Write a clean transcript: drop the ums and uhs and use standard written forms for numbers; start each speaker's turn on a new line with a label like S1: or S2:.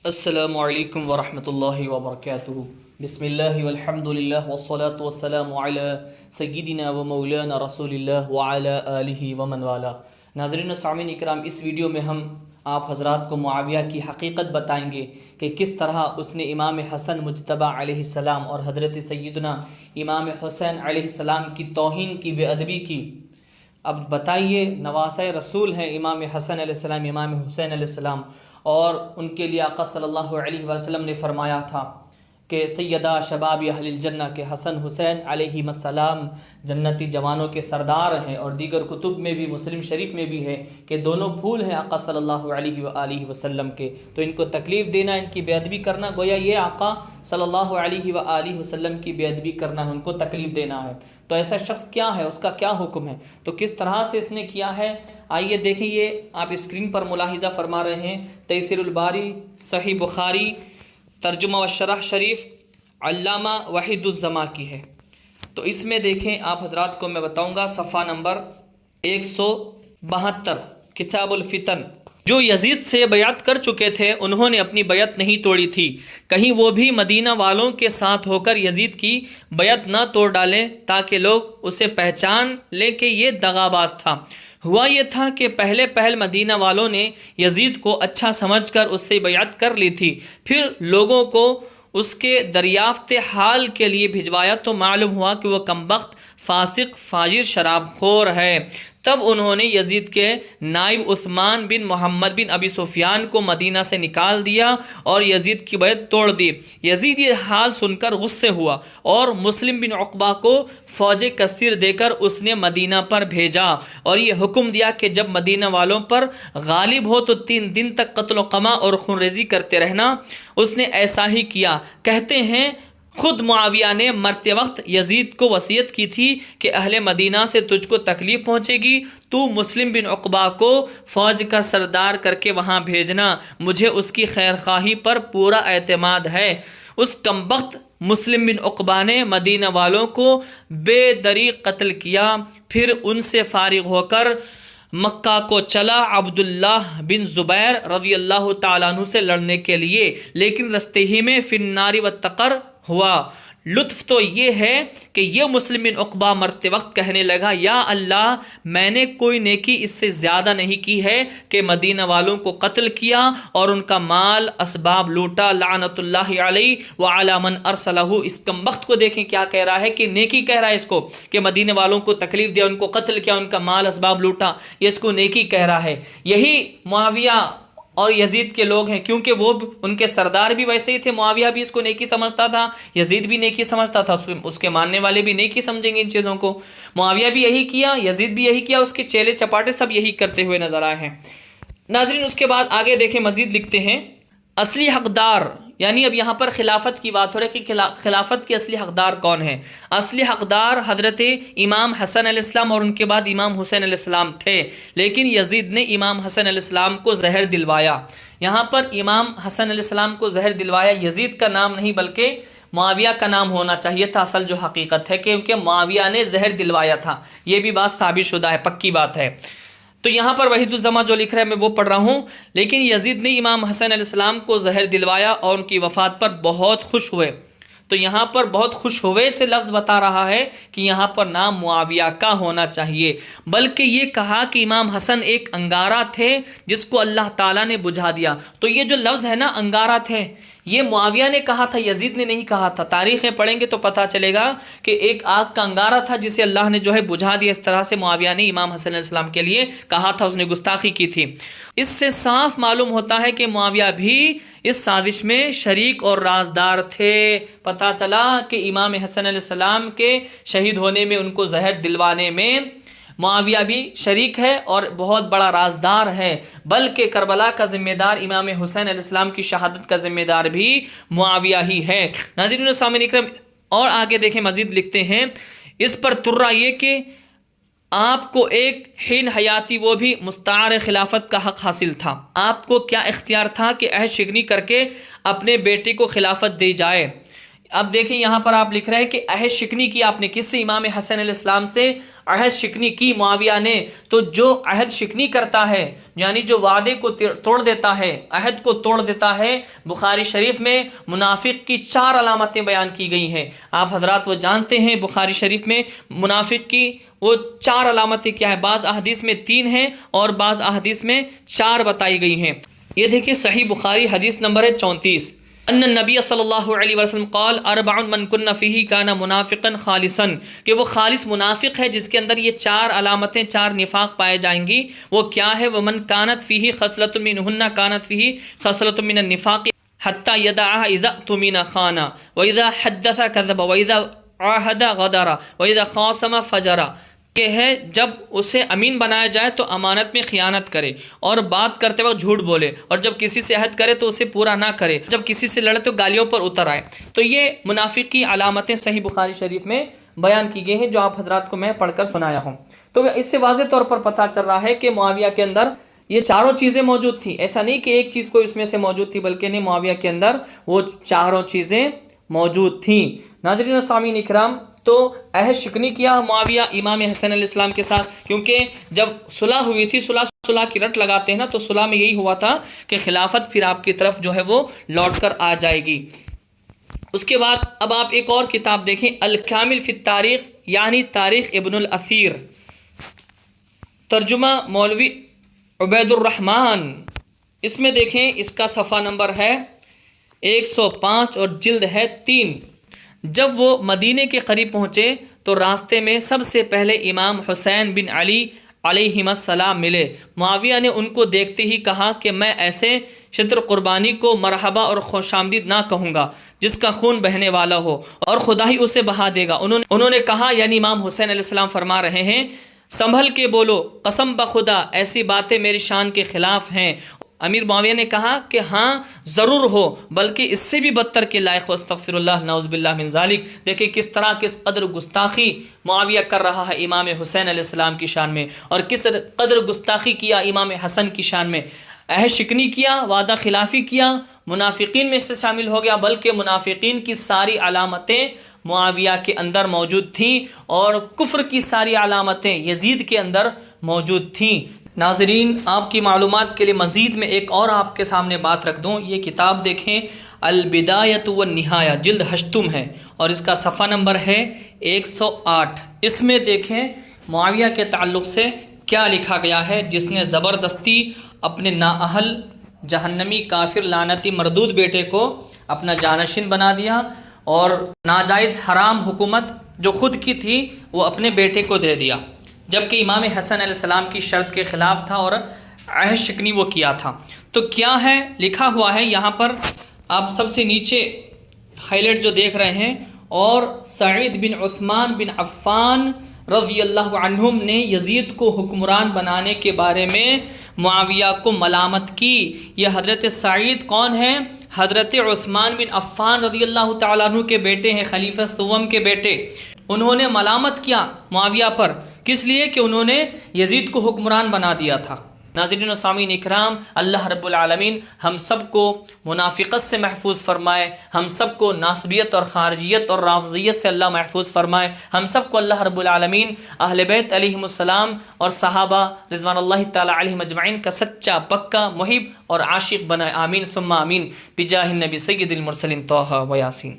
S1: السلام علیکم ورحمۃ اللہ وبرکاتہ۔ بسم اللہ والحمد للہ والصلاة والسلام علی سیدنا و مولانا رسول اللہ وعلی آلہ ومن والا۔ ناظرین و سامعین اکرام، اس ویڈیو میں ہم آپ حضرات کو معاویہ کی حقیقت بتائیں گے کہ کس طرح اس نے امام حسن مجتبی علیہ السلام اور حضرت سیدنا امام حسین علیہ السلام کی توہین کی، بے ادبی کی۔ اب بتائیے، نواسۂ رسول ہیں امام حسن علیہ السلام، امام حسین علیہ السلام، اور ان کے لیے آقا صلی اللہ علیہ وسلم نے فرمایا تھا کہ سیدہ شباب اہل الجنہ کے حسن حسین علیہ السلام جنتی جوانوں کے سردار ہیں، اور دیگر کتب میں بھی، مسلم شریف میں بھی ہے کہ دونوں پھول ہیں آقا صلی اللہ علیہ وآلہ وسلم کے۔ تو ان کو تکلیف دینا، ان کی بے ادبی کرنا، گویا یہ آقا صلی اللہ علیہ وآلہ وسلم کی بے ادبی کرنا ہے، ان کو تکلیف دینا ہے۔ تو ایسا شخص کیا ہے، اس کا کیا حکم ہے، تو کس طرح سے اس نے کیا ہے، آئیے دیکھیں۔ یہ آپ اسکرین پر ملاحظہ فرما رہے ہیں، تیسیر الباری، صحیح بخاری، ترجمہ و شرح شریف، علامہ وحید الزما کی ہے۔ تو اس میں دیکھیں، آپ حضرات کو میں بتاؤں گا، صفحہ نمبر 172، کتاب الفتن۔ جو یزید سے بیعت کر چکے تھے انہوں نے اپنی بیعت نہیں توڑی تھی، کہیں وہ بھی مدینہ والوں کے ساتھ ہو کر یزید کی بیعت نہ توڑ ڈالیں تاکہ لوگ اسے پہچان لیں کہ یہ دغاباز تھا۔ ہوا یہ تھا کہ پہلے مدینہ والوں نے یزید کو اچھا سمجھ کر اس سے بیعت کر لی تھی، پھر لوگوں کو اس کے دریافت حال کے لیے بھجوایا تو معلوم ہوا کہ وہ کمبخت، فاسق، فاجر، شراب خور ہے۔ تب انہوں نے یزید کے نائب عثمان بن محمد بن ابی سفیان کو مدینہ سے نکال دیا اور یزید کی بیعت توڑ دی۔ یزید یہ حال سن کر غصے ہوا اور مسلم بن عقبہ کو فوج کثیر دے کر اس نے مدینہ پر بھیجا اور یہ حکم دیا کہ جب مدینہ والوں پر غالب ہو تو 3 دن تک قتل و قمع اور خون ریزی کرتے رہنا۔ اس نے ایسا ہی کیا۔ کہتے ہیں خود معاویہ نے مرتے وقت یزید کو وصیت کی تھی کہ اہل مدینہ سے تجھ کو تکلیف پہنچے گی، تو مسلم بن عقبہ کو فوج کا سردار کر کے وہاں بھیجنا، مجھے اس کی خیر خواہی پر پورا اعتماد ہے۔ اس کمبخت مسلم بن عقبہ نے مدینہ والوں کو بے دریغ قتل کیا، پھر ان سے فارغ ہو کر مکہ کو چلا عبداللہ بن زبیر رضی اللہ تعالیٰ عنہ سے لڑنے کے لیے، لیکن رستے ہی میں فی النار والتقر ہوا۔ لطف تو یہ ہے کہ یہ مسلم بن عقبہ مرتے وقت کہنے لگا، یا اللہ، میں نے کوئی نیکی اس سے زیادہ نہیں کی ہے کہ مدینہ والوں کو قتل کیا اور ان کا مال اسباب لوٹا، لعنت اللہ علیہ وعلی من ارسلہ۔ اس کمبخت کو دیکھیں کیا کہہ رہا ہے کہ نیکی کہہ رہا ہے اس کو، کہ مدینہ والوں کو تکلیف دیا، ان کو قتل کیا، ان کا مال اسباب لوٹا، یہ اس کو نیکی کہہ رہا ہے۔ یہی معاویہ اور یزید کے لوگ ہیں، کیونکہ وہ ان کے سردار بھی ویسے ہی تھے۔ معاویہ بھی اس کو نیکی سمجھتا تھا، یزید بھی نیکی سمجھتا تھا، اس کے ماننے والے بھی نیکی سمجھیں گے ان چیزوں کو۔ معاویہ بھی یہی کیا، یزید بھی یہی کیا، اس کے چیلے چپاٹے سب یہی کرتے ہوئے نظر آئے ہیں۔ ناظرین، اس کے بعد آگے دیکھیں، مزید لکھتے ہیں، اصلی حقدار، یعنی اب یہاں پر خلافت کی بات ہو رہی ہے کہ خلافت کی اصلی حقدار کون ہے۔ اصلی حقدار حضرت امام حسن علیہ السلام اور ان کے بعد امام حسین علیہ السلام تھے، لیکن یزید نے امام حسن علیہ السلام کو زہر دلوایا۔ یہاں پر امام حسن علیہ السلام کو زہر دلوایا، یزید کا نام نہیں بلکہ معاویہ کا نام ہونا چاہیے تھا۔ اصل جو حقیقت ہے کہ معاویہ نے زہر دلوایا تھا، یہ بھی بات ثابت شدہ ہے، پکی بات ہے۔ تو یہاں پر وحید الزما جو لکھ رہا ہے میں وہ پڑھ رہا ہوں، لیکن یزید نے امام حسن علیہ السلام کو زہر دلوایا اور ان کی وفات پر بہت خوش ہوئے۔ تو یہاں پر بہت خوش ہوئے سے لفظ بتا رہا ہے کہ یہاں پر نام معاویہ کا ہونا چاہیے، بلکہ یہ کہا کہ امام حسن ایک انگارہ تھے جس کو اللہ تعالیٰ نے بجھا دیا۔ تو یہ جو لفظ ہے نا، انگارہ تھے، یہ معاویہ نے کہا تھا، یزید نے نہیں کہا تھا۔ تاریخیں پڑھیں گے تو پتہ چلے گا کہ ایک آگ کا انگارہ تھا جسے اللہ نے جو ہے بجھا دیا۔ اس طرح سے معاویہ نے امام حسن علیہ السلام کے لیے کہا تھا، اس نے گستاخی کی تھی۔ اس سے صاف معلوم ہوتا ہے کہ معاویہ بھی اس سازش میں شریک اور رازدار تھے۔ پتہ چلا کہ امام حسن علیہ السلام کے شہید ہونے میں، ان کو زہر دلوانے میں معاویہ بھی شریک ہے اور بہت بڑا رازدار ہے، بلکہ کربلا کا ذمہ دار امام حسین علیہ السلام کی شہادت کا ذمہ دار بھی معاویہ ہی ہے۔ ناظرین و سامعین اکرام، اور آگے دیکھیں، مزید لکھتے ہیں، اس پر ترا یہ کہ آپ کو ایک حین حیاتی وہ بھی مستعار خلافت کا حق حاصل تھا۔ آپ کو کیا اختیار تھا کہ عہد شکنی کر کے اپنے بیٹے کو خلافت دی جائے؟ اب دیکھیں یہاں پر آپ لکھ رہے ہیں کہ عہد شکنی کی آپ نے کس سے؟ امام حسن علیہ السلام سے عہد شکنی کی معاویہ نے۔ تو جو عہد شکنی کرتا ہے یعنی جو وعدے کو توڑ دیتا ہے، عہد کو توڑ دیتا ہے، بخاری شریف میں منافق کی 4 علامتیں بیان کی گئی ہیں۔ آپ حضرات وہ جانتے ہیں بخاری شریف میں منافق کی وہ 4 علامتیں کیا ہیں؟ بعض احادیث میں 3 ہیں اور بعض احادیث میں 4 بتائی گئی ہیں۔ یہ دیکھیں صحیح بخاری حدیث نمبر ہے 34، ان النبی صلی اللہ علیہ وسلم قال اربع من کن فیہ کان منافقا خالصا، کہ وہ خالص منافق ہے جس کے اندر یہ 4 علامتیں، 4 نفاق پائے جائیں گی۔ وہ کیا ہے؟ ومن کانت فیہ خصلۃ منہن کانت فیہ خصلۃ من النفاق حتی یدعها اذا اؤتمن خان واذا حدث کذب واذا عاہد غدر واذا خاصم فجر، کہ ہے جب اسے امین بنایا جائے تو امانت میں خیانت کرے، اور بات کرتے وقت جھوٹ بولے، اور جب کسی سے عہد کرے تو اسے پورا نہ کرے، جب کسی سے لڑے تو گالیوں پر اتر آئے۔ تو یہ منافق کی علامتیں صحیح بخاری شریف میں بیان کی گئی ہیں جو آپ حضرات کو میں پڑھ کر سنایا ہوں۔ تو اس سے واضح طور پر پتہ چل رہا ہے کہ معاویہ کے اندر یہ 4 چیزیں موجود تھیں، ایسا نہیں کہ ایک چیز کوئی اس میں سے موجود تھی، بلکہ نہیں، معاویہ کے اندر وہ 4 چیزیں موجود تھیں۔ ناظرین و سامعین اکرام، تو عہد شکنی کیا معاویہ امام حسن علیہ السلام کے ساتھ، کیونکہ جب صلح ہوئی تھی، صلح کی رٹ لگاتے ہیں نا، تو صلح میں یہی ہوا تھا کہ خلافت پھر آپ کی طرف جو ہے وہ لوٹ کر آ جائے گی۔ اس کے بعد اب آپ ایک اور کتاب دیکھیں، الکامل فی التاریخ، یعنی تاریخ ابن الاثیر، ترجمہ مولوی عبید الرحمن۔ اس میں دیکھیں اس کا صفحہ نمبر ہے 105 اور جلد ہے 3۔ جب وہ مدینے کے قریب پہنچے تو راستے میں سب سے پہلے امام حسین بن علی علیہم السلام ملے۔ معاویہ نے ان کو دیکھتے ہی کہا کہ میں ایسے شطر قربانی کو مرحبا اور خوش آمدید نہ کہوں گا جس کا خون بہنے والا ہو، اور خدا ہی اسے بہا دے گا۔ انہوں نے کہا، یعنی امام حسین علیہ السلام فرما رہے ہیں، سنبھل کے بولو، قسم بخدا ایسی باتیں میری شان کے خلاف ہیں۔ امیر معاویہ نے کہا کہ ہاں ضرور ہو، بلکہ اس سے بھی بدتر کے لائق ہو، استغفر اللہ، نعوذ باللہ من ذالک۔ دیکھیں کس طرح کس قدر گستاخی معاویہ کر رہا ہے امام حسین علیہ السلام کی شان میں، اور کس قدر گستاخی کیا امام حسن کی شان میں۔ عہد شکنی کیا، وعدہ خلافی کیا، منافقین میں سے شامل ہو گیا، بلکہ منافقین کی ساری علامتیں معاویہ کے اندر موجود تھیں، اور کفر کی ساری علامتیں یزید کے اندر موجود تھیں۔ ناظرین، آپ کی معلومات کے لیے مزید میں ایک اور آپ کے سامنے بات رکھ دوں، یہ کتاب دیکھیں، البدایۃ والنہایہ، جلد 8 ہے، اور اس کا صفحہ نمبر ہے 108۔ اس میں دیکھیں معاویہ کے تعلق سے کیا لکھا گیا ہے، جس نے زبردستی اپنے نااہل جہنمی کافر لعنتی مردود بیٹے کو اپنا جانشین بنا دیا، اور ناجائز حرام حکومت جو خود کی تھی وہ اپنے بیٹے کو دے دیا، جبکہ امام حسن علیہ السلام کی شرط کے خلاف تھا اور عہد شکنی وہ کیا تھا۔ تو کیا ہے لکھا ہوا ہے یہاں پر، آپ سب سے نیچے ہائی لائٹ جو دیکھ رہے ہیں، اور سعید بن عثمان بن عفان رضی اللہ عنہم نے یزید کو حکمران بنانے کے بارے میں معاویہ کو ملامت کی۔ یہ حضرت سعید کون ہیں؟ حضرت عثمان بن عفان رضی اللہ تعالیٰ عنہ کے بیٹے ہیں، خلیفہ سوم کے بیٹے۔ انہوں نے ملامت کیا معاویہ پر، کس لیے؟ کہ انہوں نے یزید کو حکمران بنا دیا تھا۔ ناظرین و سامعین اکرام، اللہ رب العالمین ہم سب کو منافقت سے محفوظ فرمائے، ہم سب کو ناصبیت اور خارجیت اور رافضیت سے اللہ محفوظ فرمائے، ہم سب کو اللہ رب العالمین اہل بیت علیہم السلام اور صحابہ رضوان اللہ تعالی علیہم اجمعین کا سچا پکا محب اور عاشق بنائے، آمین ثم آمین، بجاہ النبی سید المرسلین طہ و یاسین۔